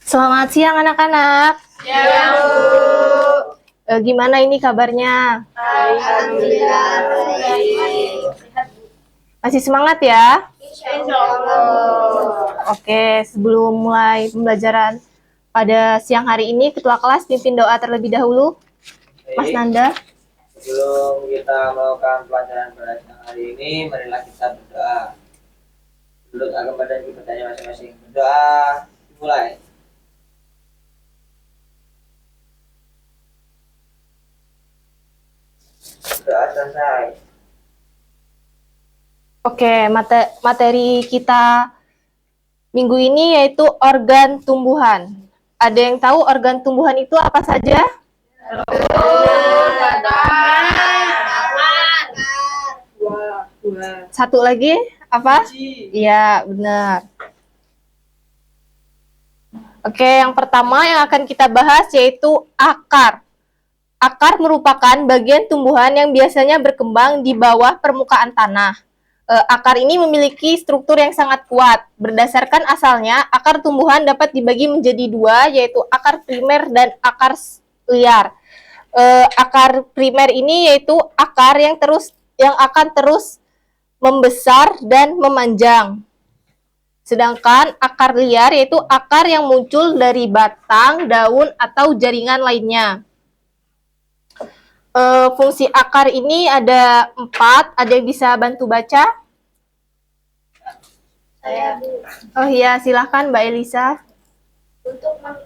Selamat siang anak-anak. Siang, Bu. Gimana ini kabarnya? Alhamdulillah baik. Masih semangat ya? Insyaallah. Oke, sebelum mulai pembelajaran pada siang hari ini, Ketua kelas pimpin doa terlebih dahulu. Mas Nanda. Sebelum kita melakukan pelajaran pada siang hari ini, marilah kita berdoa. Duduk agak badan ibadahnya masing-masing. Berdoa dimulai. Berdoa selesai. Oke, materi kita minggu ini yaitu organ tumbuhan. Ada yang tahu organ tumbuhan itu apa saja? Satu lagi, apa? Iya, benar. Oke, yang pertama yang akan kita bahas yaitu akar. Akar merupakan bagian tumbuhan yang biasanya berkembang di bawah permukaan tanah. Akar ini memiliki struktur yang sangat kuat. Berdasarkan asalnya, akar tumbuhan dapat dibagi menjadi dua, yaitu akar primer dan akar liar. Akar primer ini yaitu akar yang akan terus membesar dan memanjang. Sedangkan akar liar yaitu akar yang muncul dari batang, daun, atau jaringan lainnya. Fungsi akar ini ada 4. Ada yang bisa bantu baca? Saya, Bu. Oh iya, silahkan Mbak Elisa.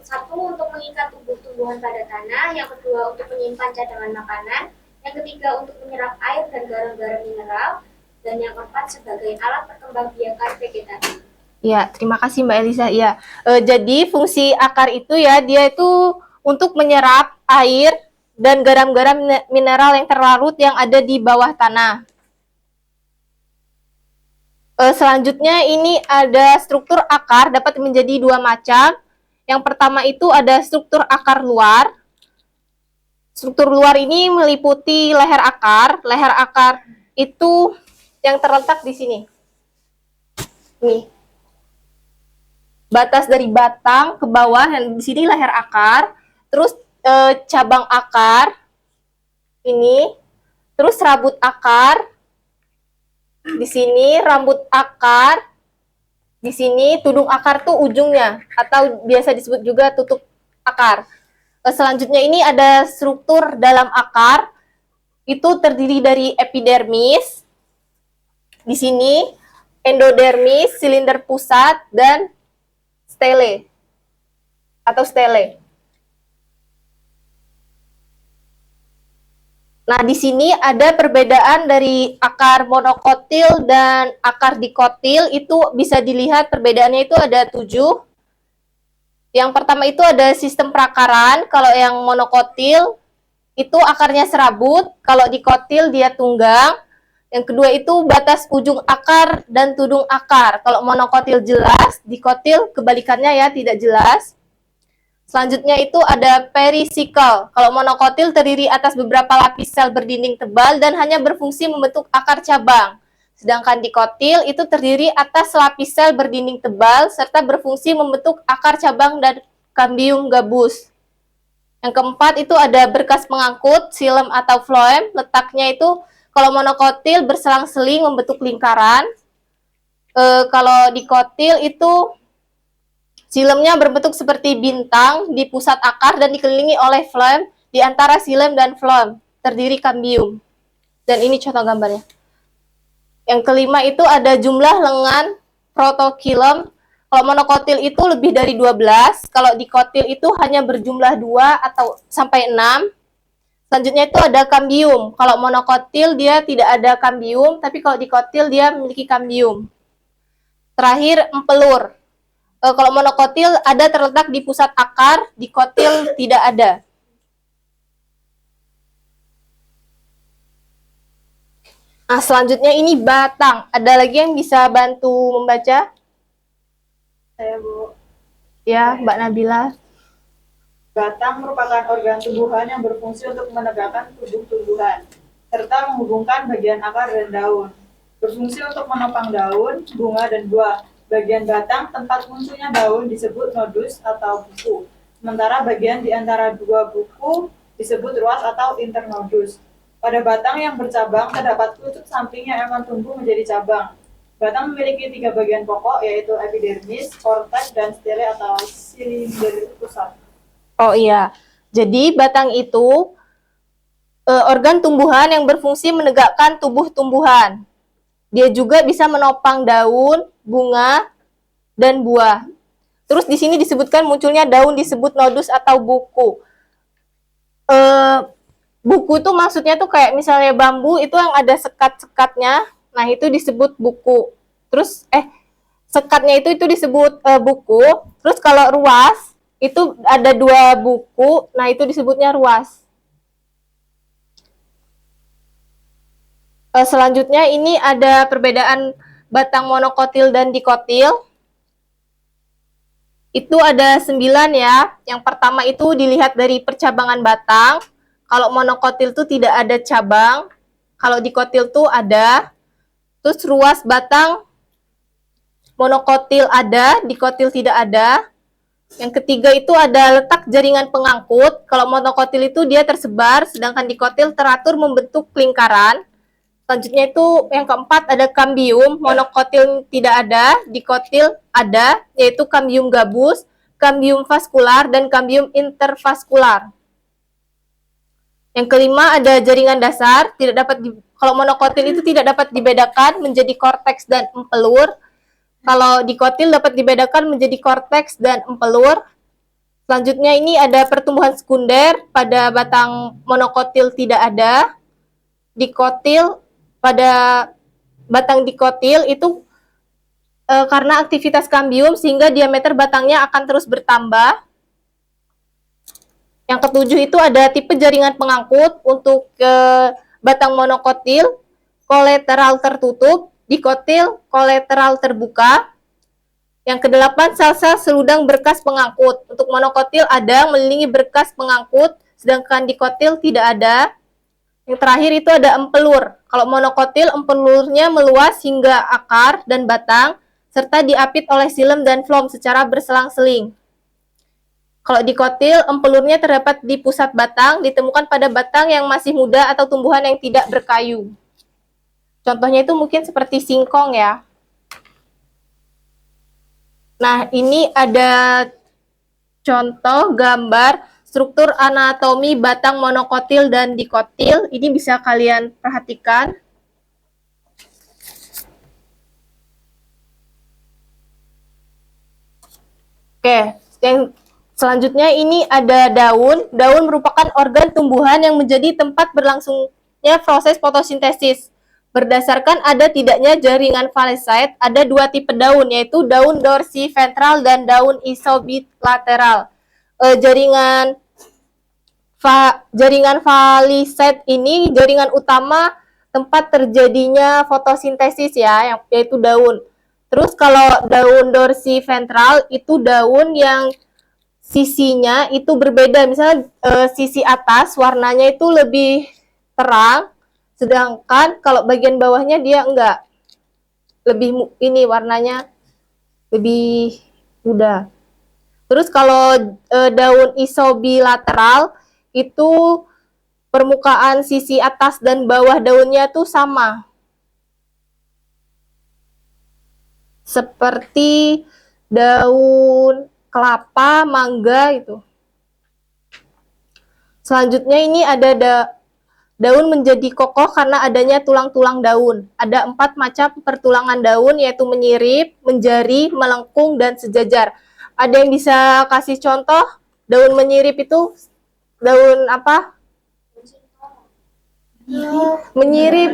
Satu, untuk mengikat tumbuh-tumbuhan pada tanah. Yang kedua, untuk menyimpan cadangan makanan. Yang ketiga, untuk menyerap air dan garam-garam mineral. Dan yang keempat, sebagai alat perkembangbiakan vegetasi. Ya, terima kasih Mbak Elisa. Ya, jadi fungsi akar itu ya, dia itu untuk menyerap air dan garam-garam mineral yang terlarut yang ada di bawah tanah. Selanjutnya ini ada struktur akar dapat menjadi dua macam. Yang pertama itu ada struktur akar luar. Struktur luar ini meliputi leher akar. Leher akar itu yang terletak di sini. Nih. Batas dari batang ke bawah, dan di sini leher akar. Terus cabang akar ini, terus rabut akar di sini, rambut akar di sini, tudung akar tuh ujungnya atau biasa disebut juga tutup akar. Selanjutnya ini ada struktur dalam akar, itu terdiri dari epidermis di sini, endodermis, silinder pusat, dan stele atau stele. Nah, di sini ada perbedaan dari akar monokotil dan akar dikotil. Itu bisa dilihat perbedaannya itu ada 7. Yang pertama itu ada sistem perakaran. Kalau yang monokotil itu akarnya serabut, kalau dikotil dia tunggang. Yang kedua itu batas ujung akar dan tudung akar. Kalau monokotil jelas, dikotil kebalikannya ya, tidak jelas. Selanjutnya itu ada perisikal. Kalau monokotil terdiri atas beberapa lapis sel berdinding tebal dan hanya berfungsi membentuk akar cabang. Sedangkan dikotil itu terdiri atas lapis sel berdinding tebal serta berfungsi membentuk akar cabang dan kambium gabus. Yang keempat itu ada berkas pengangkut, xilem atau phloem. Letaknya itu kalau monokotil berselang-seling membentuk lingkaran. Kalau dikotil itu silemnya berbentuk seperti bintang di pusat akar dan dikelilingi oleh phloem. Di antara silem dan phloem terdiri kambium. Dan ini contoh gambarnya. Yang kelima itu ada jumlah lengan protokilem. Kalau monokotil itu lebih dari 12. Kalau dikotil itu hanya berjumlah 2 atau sampai 6. Selanjutnya itu ada kambium. Kalau monokotil dia tidak ada kambium, tapi kalau dikotil dia memiliki kambium. Terakhir, empelur. Kalau monokotil ada terletak di pusat akar, dikotil tidak ada. Nah, selanjutnya ini batang. Ada lagi yang bisa bantu membaca? Saya, Bu. Ya, Mbak Nabila. Batang merupakan organ tumbuhan yang berfungsi untuk menegakkan tubuh tumbuhan, serta menghubungkan bagian akar dan daun. Berfungsi untuk menopang daun, bunga, dan buah. Bagian batang tempat munculnya daun disebut nodus atau buku. Sementara bagian di antara dua buku disebut ruas atau internodus. Pada batang yang bercabang terdapat kerucut samping yang akan tumbuh menjadi cabang. Batang memiliki 3 bagian pokok, yaitu epidermis, korteks, dan stele atau silinder pusat. Oh iya, jadi batang itu organ tumbuhan yang berfungsi menegakkan tubuh tumbuhan. Dia juga bisa menopang daun, bunga, dan buah. Terus di sini disebutkan munculnya daun disebut nodus atau buku. Buku itu maksudnya tuh kayak misalnya bambu itu yang ada sekat-sekatnya, nah itu disebut buku. Terus sekatnya itu disebut buku. Terus kalau ruas itu ada 2 buku, nah itu disebutnya ruas. Selanjutnya ini ada perbedaan batang monokotil dan dikotil. Itu ada 9 ya. Yang pertama itu dilihat dari percabangan batang. Kalau monokotil itu tidak ada cabang. Kalau dikotil tuh ada. Terus ruas batang monokotil ada, dikotil tidak ada. Yang ketiga itu ada letak jaringan pengangkut. Kalau monokotil itu dia tersebar, sedangkan dikotil teratur membentuk lingkaran. Selanjutnya itu yang keempat ada kambium, monokotil tidak ada, dikotil ada, yaitu kambium gabus, kambium vaskular, dan kambium intervaskular. Yang kelima ada jaringan dasar, kalau monokotil itu tidak dapat dibedakan menjadi korteks dan empelur. Kalau dikotil dapat dibedakan menjadi korteks dan empelur. Selanjutnya ini ada pertumbuhan sekunder, pada batang monokotil tidak ada. Dikotil, pada batang dikotil itu karena aktivitas kambium sehingga diameter batangnya akan terus bertambah. Yang ketujuh itu ada tipe jaringan pengangkut untuk batang monokotil, kolateral tertutup, dikotil, kolateral terbuka. Yang kedelapan sel-sel seludang berkas pengangkut. Untuk monokotil ada mengelilingi berkas pengangkut, sedangkan dikotil tidak ada. Yang terakhir itu ada empelur. Kalau monokotil, empelurnya meluas hingga akar dan batang, serta diapit oleh xilem dan floem secara berselang-seling. Kalau dikotil, empelurnya terdapat di pusat batang, ditemukan pada batang yang masih muda atau tumbuhan yang tidak berkayu. Contohnya itu mungkin seperti singkong ya. Nah, ini ada contoh gambar struktur anatomi batang monokotil dan dikotil. Ini bisa kalian perhatikan. Oke, yang selanjutnya ini ada daun. Daun merupakan organ tumbuhan yang menjadi tempat berlangsungnya proses fotosintesis. Berdasarkan ada tidaknya jaringan falesit, ada 2 tipe daun, yaitu daun dorsiventral dan daun isobilateral. Jaringan falesit ini jaringan utama tempat terjadinya fotosintesis ya, yaitu daun. Terus kalau daun dorsiventral itu daun yang sisinya itu berbeda, misalnya sisi atas warnanya itu lebih terang, sedangkan kalau bagian bawahnya dia enggak, lebih ini warnanya lebih muda. Terus kalau daun isobilateral itu permukaan sisi atas dan bawah daunnya tuh sama, seperti daun kelapa, mangga itu. Selanjutnya ini ada daun menjadi kokoh karena adanya tulang-tulang daun. Ada 4 macam pertulangan daun, yaitu menyirip, menjari, melengkung, dan sejajar. Ada yang bisa kasih contoh daun menyirip itu daun apa? Menyirip.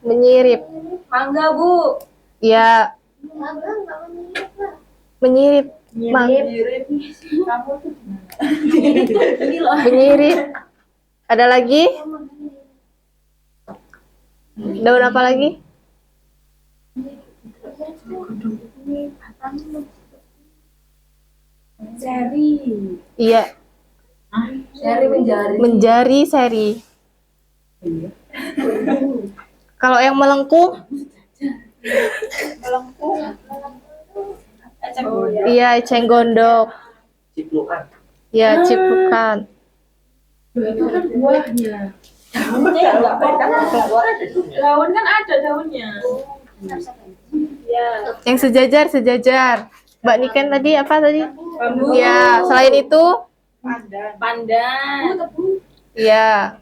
Menyirip. Mangga, Bu. Ya, menyirip. Kamu tuh Menyirip. Ada lagi? Daun apa lagi? Seri. Iya, Seri menjari. menjari seri. Kalau yang melengkung, Melengkung. Eceng gondok. Iya, eceng gondok. Ciplukan. Ya, ciplukan. Itu kan buahnya. Daunnya ya nggak apa-apa. Keluar ada daunnya. Daun kan ada daunnya. Ya. Yang sejajar. Mbak Niken tadi apa tadi? Bambu. Ya, selain itu, Pandan. Pandan. ya,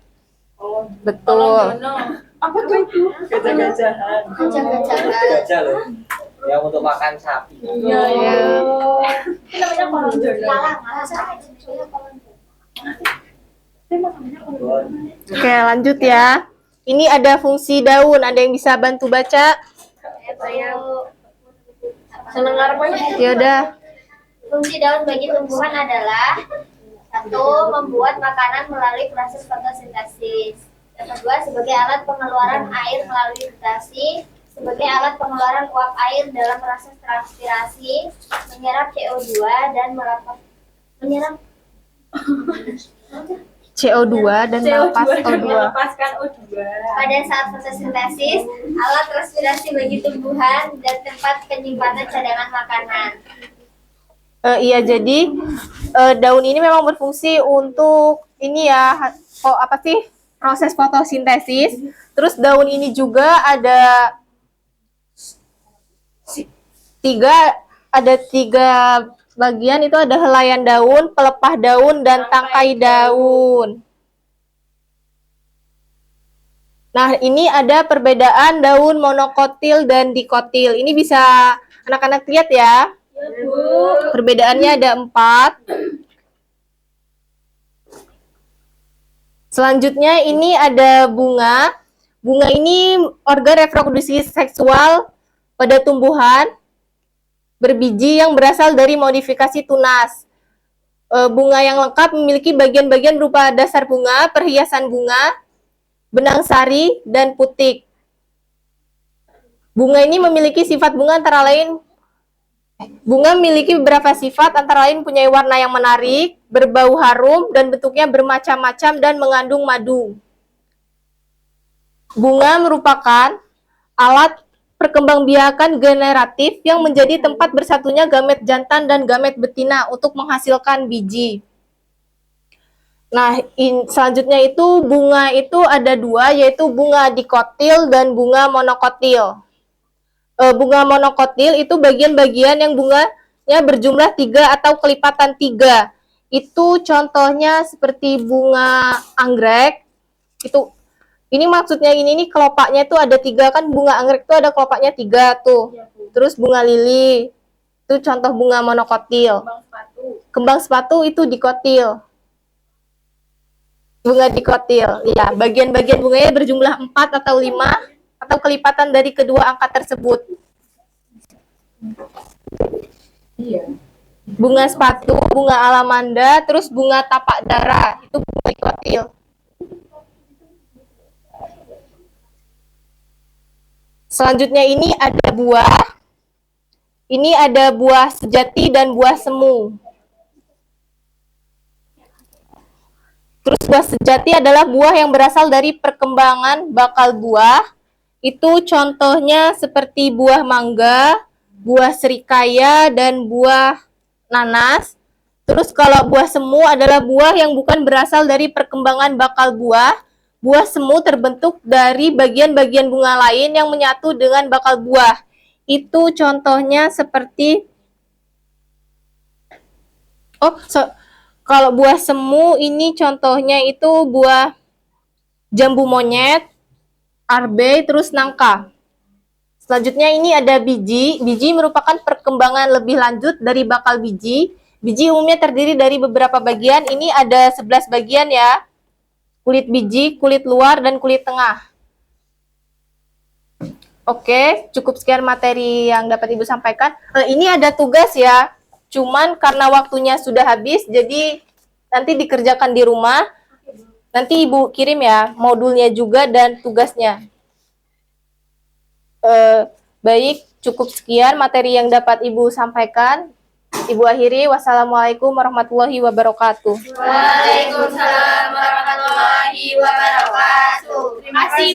Oh, betul. Jono. apa tuh? Gajah-gajahan. Gajah-gajahan. Gajah loh. Yang untuk makan sapi. Iya. Ya. Ini namanya kolong jono. Malah sapi. Bon. Oke, lanjut ya. Ini ada fungsi daun. Ada yang bisa bantu baca? Seneng arepnya. Ya udah. Fungsi daun bagi tumbuhan adalah satu, membuat makanan melalui proses fotosintesis. Yang kedua, sebagai alat pengeluaran air melalui gutasi, sebagai alat pengeluaran uap air dalam proses transpirasi, menyerap CO2 dan menyerap CO2 dan melepas O2. Melepaskan O2. pada saat fotosintesis, alat respirasi bagi tumbuhan dan tempat penyimpanan cadangan makanan. Iya, jadi daun ini memang berfungsi untuk ini ya, apa sih? Proses fotosintesis. Terus daun ini juga ada tiga bagian, itu ada helaian daun, pelepah daun, dan tangkai daun. Nah, ini ada perbedaan daun monokotil dan dikotil. Ini bisa anak-anak lihat ya. Perbedaannya ada 4. Selanjutnya ini ada bunga. Bunga ini organ reproduksi seksual pada tumbuhan berbiji yang berasal dari modifikasi tunas. Bunga yang lengkap memiliki bagian-bagian berupa dasar bunga, perhiasan bunga, benang sari, dan putik. Bunga ini memiliki sifat bunga antara lain beberapa sifat, antara lain punya warna yang menarik, berbau harum, dan bentuknya bermacam-macam dan mengandung madu. Bunga merupakan alat perkembangbiakan generatif yang menjadi tempat bersatunya gamet jantan dan gamet betina untuk menghasilkan biji. Nah, selanjutnya itu bunga itu ada 2, yaitu bunga dikotil dan bunga monokotil. Bunga monokotil itu bagian-bagian yang bunganya berjumlah 3 atau kelipatan 3. Itu contohnya seperti bunga anggrek. Ini maksudnya ini kelopaknya itu ada 3 kan, bunga anggrek itu ada kelopaknya 3 tuh. Terus bunga lili itu contoh bunga monokotil. Kembang sepatu itu dikotil. Bunga dikotil. Ya, bagian-bagian bunganya berjumlah 4 atau 5 atau kelipatan dari kedua angka tersebut. Iya. Bunga sepatu, bunga alamanda, terus bunga tapak dara, itu bunga dikotil. Selanjutnya ini ada buah. Ini ada buah sejati dan buah semu. Terus buah sejati adalah buah yang berasal dari perkembangan bakal buah. Itu contohnya seperti buah mangga, buah serikaya, dan buah nanas. Terus kalau buah semu adalah buah yang bukan berasal dari perkembangan bakal buah. Buah semu terbentuk dari bagian-bagian bunga lain yang menyatu dengan bakal buah. Itu contohnya seperti kalau buah semu ini contohnya itu buah jambu monyet, arbe, terus nangka. Selanjutnya ini ada biji. Biji merupakan perkembangan lebih lanjut dari bakal biji. Biji umumnya terdiri dari beberapa bagian. Ini ada 11 bagian ya. Kulit biji, kulit luar, dan kulit tengah. Oke, cukup sekian materi yang dapat Ibu sampaikan. Ini ada tugas ya. Cuman karena waktunya sudah habis, jadi nanti dikerjakan di rumah. Nanti Ibu kirim ya modulnya juga dan tugasnya. Baik, cukup sekian materi yang dapat Ibu sampaikan. Ibu akhiri, wassalamualaikum warahmatullahi wabarakatuh. Waalaikumsalam warahmatullahi wabarakatuh. Terima kasih